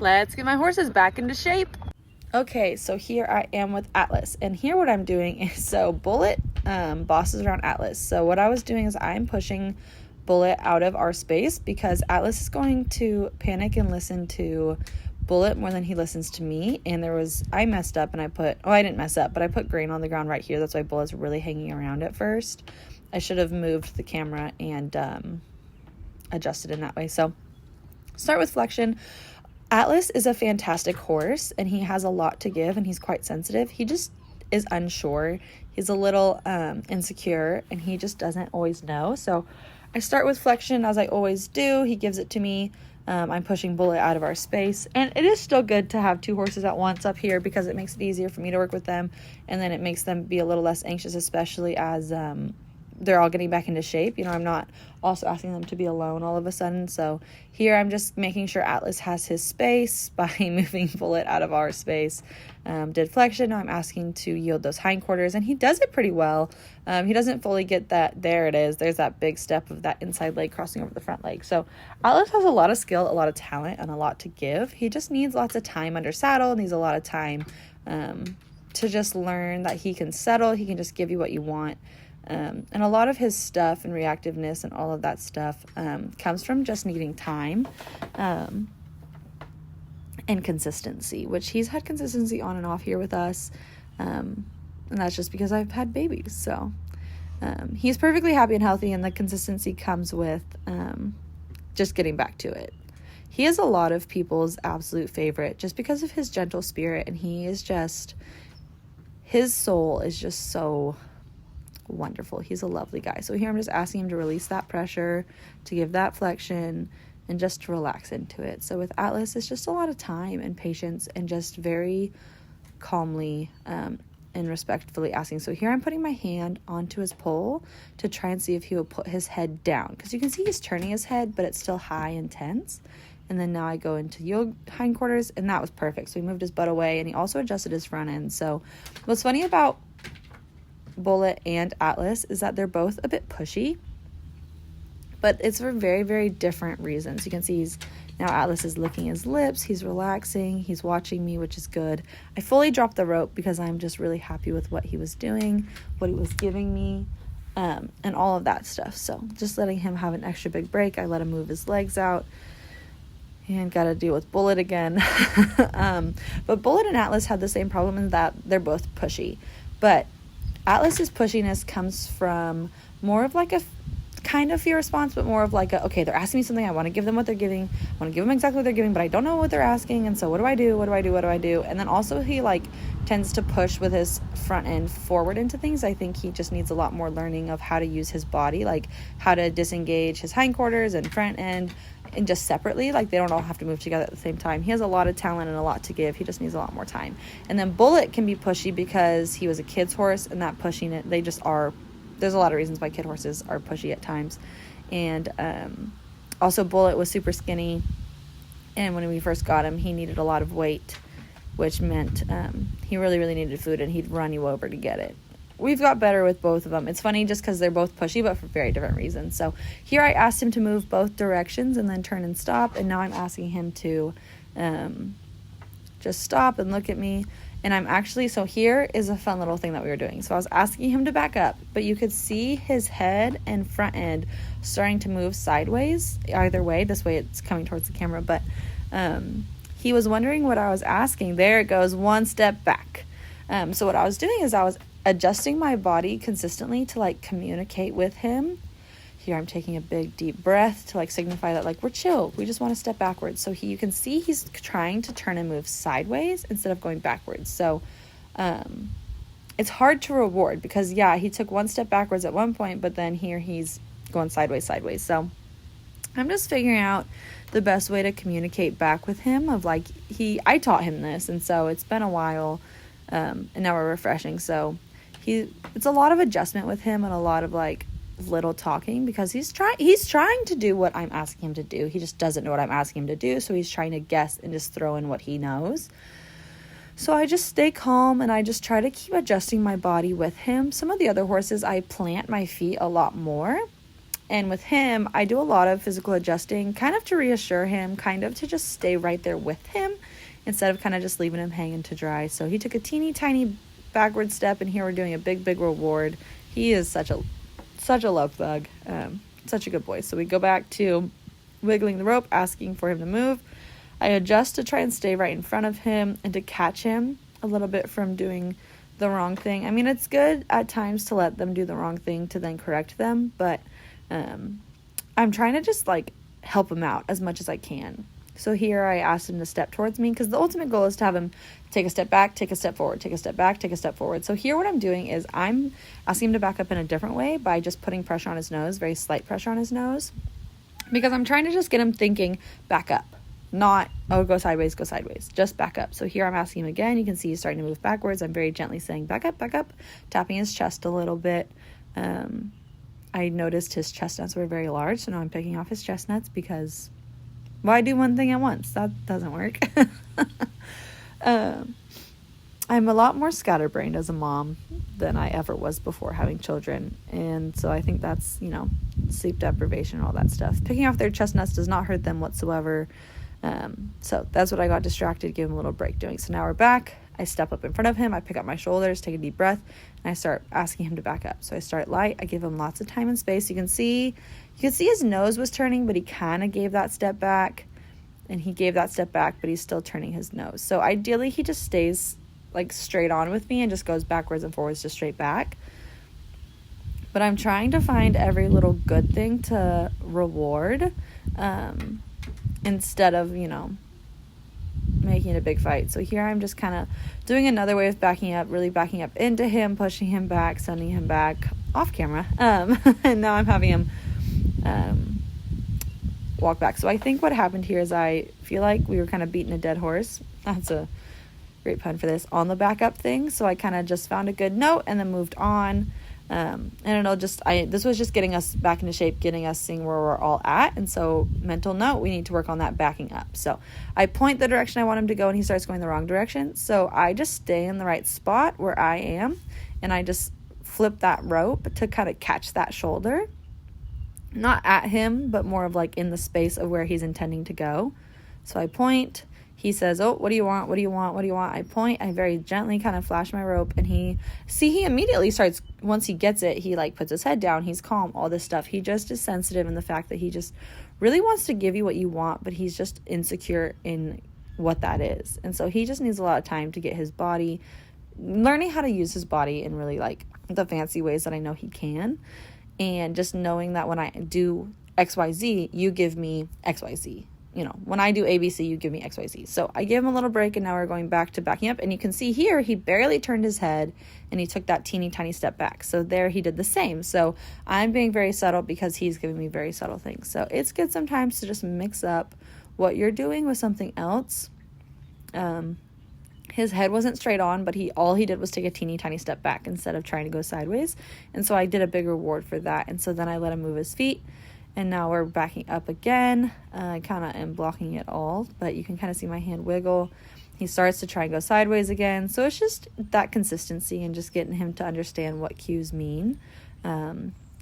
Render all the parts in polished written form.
Let's get my horses back into shape. Okay, so here I am with Atlas, and here what I'm doing is, so Bullet bosses around Atlas. So what I was doing is I'm pushing Bullet out of our space because Atlas is going to panic and listen to Bullet more than he listens to me. And I messed up and I didn't mess up, but I put grain on the ground right here. That's why Bullet's really hanging around at first. I should have moved the camera and adjusted in that way. So start with flexion. Atlas is a fantastic horse and he has a lot to give and he's quite sensitive. He just is unsure. He's a little insecure and he just doesn't always know. So I start with flexion as I always do. He gives it to me. I'm pushing Bullet out of our space. And it is still good to have two horses at once up here because it makes it easier for me to work with them. And then it makes them be a little less anxious, especially as they're all getting back into shape. You know, I'm not also asking them to be alone all of a sudden. So here I'm just making sure Atlas has his space by moving Bullet out of our space. Did flexion. Now I'm asking to yield those hindquarters, and he does it pretty well. He doesn't fully get that. There it is. There's that big step of that inside leg crossing over the front leg. So Atlas has a lot of skill, a lot of talent, and a lot to give. He just needs lots of time under saddle, needs a lot of time to just learn that he can settle. He can just give you what you want. And a lot of his stuff and reactiveness and all of that stuff comes from just needing time and consistency, which he's had consistency on and off here with us. And that's just because I've had babies. So he's perfectly happy and healthy, and the consistency comes with just getting back to it. He is a lot of people's absolute favorite just because of his gentle spirit, and his soul is just so wonderful. He's a lovely guy. So here I'm just asking him to release that pressure, to give that flexion, and just to relax into it. So with Atlas, it's just a lot of time and patience and just very calmly and respectfully asking. So here I'm putting my hand onto his pole to try and see if he will put his head down, because you can see he's turning his head, but it's still high and tense. And then now I go into yield hindquarters, and that was perfect. So he moved his butt away, and he also adjusted his front end. So what's funny about Bullet and Atlas is that they're both a bit pushy, but it's for very, very different reasons. You can see now Atlas is licking his lips, he's relaxing, he's watching me, which is good. I fully dropped the rope because I'm just really happy with what he was doing, what he was giving me, and all of that stuff. So just letting him have an extra big break. I let him move his legs out and got to deal with Bullet again. But Bullet and Atlas had the same problem in that they're both pushy, but Atlas's pushiness comes from more of like a kind of fear response, but more of like okay, they're asking me something, I want to give them what they're giving, I want to give them exactly what they're giving, but I don't know what they're asking, and so what do I do? And then also he tends to push with his front end forward into things. I think he just needs a lot more learning of how to use his body, like how to disengage his hindquarters and front end, and just separately, they don't all have to move together at the same time. He has a lot of talent and a lot to give. He just needs a lot more time. And then Bullet can be pushy because he was a kid's horse, and that pushing it, they just are. There's a lot of reasons why kid horses are pushy at times. And also Bullet was super skinny, and when we first got him, he needed a lot of weight, which meant he really, really needed food, and he'd run you over to get it. We've got better with both of them. It's funny just because they're both pushy, but for very different reasons. So here I asked him to move both directions and then turn and stop, and now I'm asking him to just stop and look at me. And I'm actually, so here is a fun little thing that we were doing. So I was asking him to back up, but you could see his head and front end starting to move sideways, either way. This way it's coming towards the camera, but he was wondering what I was asking. There it goes, one step back. So what I was doing is I was adjusting my body consistently to communicate with him. Here I'm taking a big deep breath to signify that we're chill. We just want to step backwards. So you can see he's trying to turn and move sideways instead of going backwards. So it's hard to reward because he took one step backwards at one point, but then here he's going sideways. So I'm just figuring out the best way to communicate back with him I taught him this, and so it's been a while, and now we're refreshing. So it's a lot of adjustment with him and a lot of little talking because he's trying to do what I'm asking him to do. He just doesn't know what I'm asking him to do, so he's trying to guess and just throw in what he knows. So I just stay calm and I just try to keep adjusting my body with him. Some of the other horses, I plant my feet a lot more. And with him, I do a lot of physical adjusting, kind of to reassure him, kind of to just stay right there with him instead of kind of just leaving him hanging to dry. So he took a teeny tiny backward step, and here we're doing a big reward. He is such a love bug, such a good boy. So we go back to wiggling the rope, asking for him to move. I adjust to try and stay right in front of him and to catch him a little bit from doing the wrong thing. I mean, it's good at times to let them do the wrong thing to then correct them, but I'm trying to just like help him out as much as I can. So here I asked him to step towards me, because the ultimate goal is to have him take a step back, take a step forward, take a step back, take a step forward. So here what I'm doing is I'm asking him to back up in a different way by just putting pressure on his nose, very slight pressure on his nose, because I'm trying to just get him thinking back up, not, oh, go sideways, just back up. So here I'm asking him again. You can see he's starting to move backwards. I'm very gently saying back up, tapping his chest a little bit. I noticed his chestnuts were very large, so now I'm picking off his chestnuts because why do one thing at once? That doesn't work. I'm a lot more scatterbrained as a mom than I ever was before having children, and so I think that's, sleep deprivation and all that stuff. Picking off their chestnuts does not hurt them whatsoever, so that's what I got distracted, give him a little break doing. So now we're back. I step up in front of him, I pick up my shoulders, take a deep breath, and I start asking him to back up. So I start light, I give him lots of time and space. You can see his nose was turning, but he kind of gave that step back, and he gave that step back, but he's still turning his nose. So ideally he just stays like straight on with me and just goes backwards and forwards, just straight back. But I'm trying to find every little good thing to reward, instead of, making it a big fight. So here I'm just kind of doing another way of backing up, really backing up into him, pushing him back, sending him back off camera. And now I'm having him walk back. So I think what happened here is I feel like we were kind of beating a dead horse. That's a great pun for this, on the backup thing. So I kind of just found a good note and then moved on. And this was just getting us back into shape, getting us seeing where we're all at. And so mental note, we need to work on that backing up. So I point the direction I want him to go and he starts going the wrong direction. So I just stay in the right spot where I am, and I just flip that rope to kind of catch that shoulder, not at him, but more of like in the space of where he's intending to go. So I point. He says, oh, what do you want? What do you want? What do you want? I point. I very gently kind of flash my rope, and he immediately starts, once he gets it, he like puts his head down. He's calm, all this stuff. He just is sensitive in the fact that he just really wants to give you what you want, but he's just insecure in what that is. And so he just needs a lot of time to get his body, learning how to use his body in really like the fancy ways that I know he can. And just knowing that when I do XYZ, you give me XYZ. When I do ABC, you give me XYZ. So I give him a little break, and now we're going back to backing up. And you can see here, he barely turned his head, and he took that teeny tiny step back. So there he did the same. So I'm being very subtle because he's giving me very subtle things. So it's good sometimes to just mix up what you're doing with something else. His head wasn't straight on, but all he did was take a teeny tiny step back instead of trying to go sideways. And so I did a big reward for that. And so then I let him move his feet. And now we're backing up again. I kind of am blocking it all, but you can kind of see my hand wiggle. He starts to try and go sideways again. So it's just that consistency and just getting him to understand what cues mean,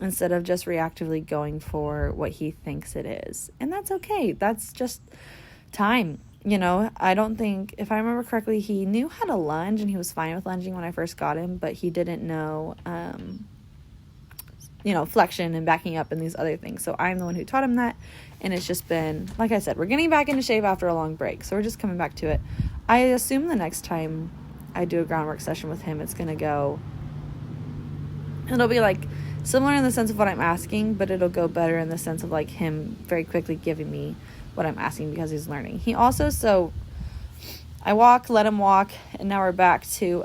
instead of just reactively going for what he thinks it is. And that's okay. That's just time. I don't think, if I remember correctly, he knew how to lunge, and he was fine with lunging when I first got him, but he didn't know flexion and backing up and these other things. So I'm the one who taught him that. And it's just been, like I said, we're getting back into shape after a long break. So we're just coming back to it. I assume the next time I do a groundwork session with him, it'll be like similar in the sense of what I'm asking, but it'll go better in the sense of like him very quickly giving me what I'm asking because he's learning. He also, so I let him walk, and now we're back to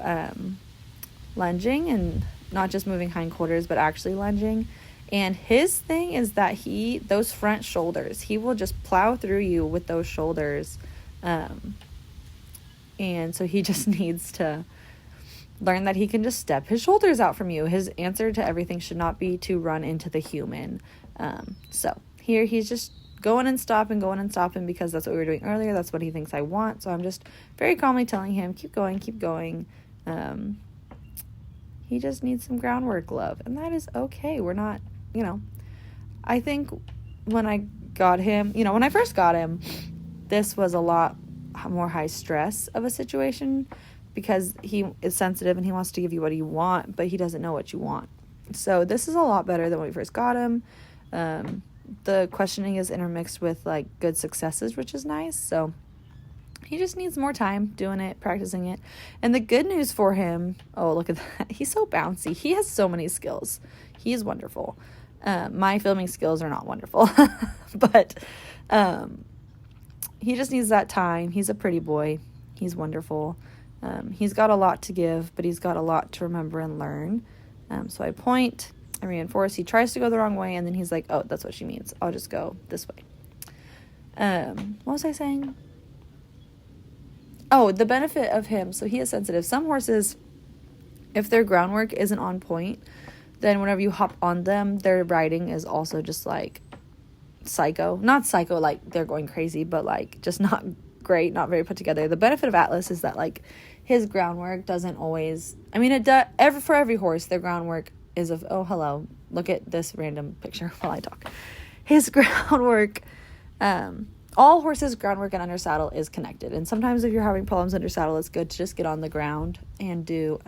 lunging, and not just moving hindquarters, but actually lunging. And his thing is that those front shoulders, he will just plow through you with those shoulders. And so he just needs to learn that he can just step his shoulders out from you. His answer to everything should not be to run into the human. So here he's just going and stopping because that's what we were doing earlier. That's what he thinks I want. So I'm just very calmly telling him, keep going. He just needs some groundwork love, and that is okay. We're not, I think when I got him, when I first got him, this was a lot more high stress of a situation because he is sensitive and he wants to give you what you want, but he doesn't know what you want. So this is a lot better than when we first got him. The questioning is intermixed with like good successes, which is nice. So he just needs more time doing it, practicing it. And the good news for him, oh, look at that. He's so bouncy. He has so many skills. He is wonderful. My filming skills are not wonderful, but he just needs that time. He's a pretty boy. He's wonderful. He's got a lot to give, but he's got a lot to remember and learn. So I point, I reinforce. He tries to go the wrong way, and then he's like, oh, that's what she means. I'll just go this way. What was I saying? Oh, the benefit of him. So he is sensitive. Some horses, if their groundwork isn't on point, then whenever you hop on them, their riding is also just like psycho. Not psycho like they're going crazy, but like just not great, not very put together. The benefit of Atlas is that like his groundwork doesn't always, I mean, it does, for every horse, their groundwork is of, oh, hello, look at this random picture while I talk. His groundwork, all horses' groundwork and under saddle is connected. And sometimes if you're having problems under saddle, it's good to just get on the ground and do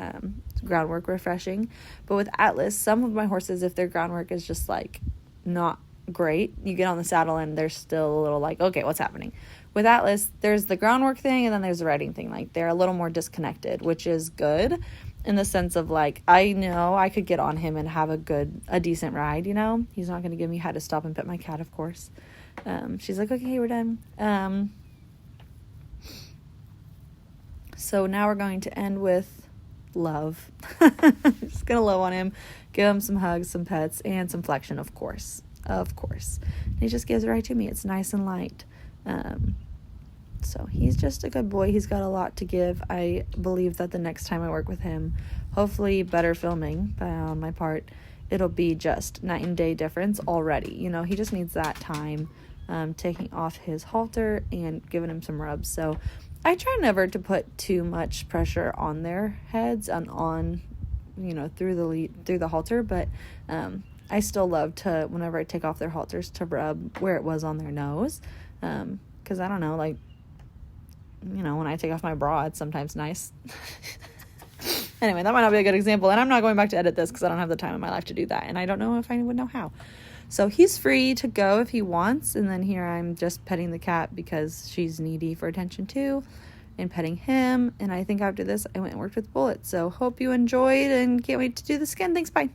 groundwork refreshing. But with Atlas, some of my horses, if their groundwork is just like not great, you get on the saddle and they're still a little like, okay, what's happening? With Atlas, there's the groundwork thing and then there's the riding thing. Like they're a little more disconnected, which is good in the sense of like, I know I could get on him and have a decent ride, He's not going to give me, had to stop and pet my cat, of course. She's like, okay, we're done. So now we're going to end with love. Just gonna love on him, give him some hugs, some pets, and some flexion, of course. And he just gives it right to me. It's nice and light. So he's just a good boy. He's got a lot to give. I believe that the next time I work with him, hopefully better filming on my part, it'll be just night and day difference already. He just needs that time, taking off his halter and giving him some rubs. So I try never to put too much pressure on their heads and on, through the halter, but I still love to, whenever I take off their halters, to rub where it was on their nose, because I don't know, like, when I take off my bra, it's sometimes nice. Anyway, that might not be a good example, and I'm not going back to edit this because I don't have the time in my life to do that, and I don't know if I would know how. So he's free to go if he wants, and then here I'm just petting the cat because she's needy for attention too, and petting him, and I think after this I went and worked with Bullet. So hope you enjoyed and can't wait to do this again. Thanks, bye.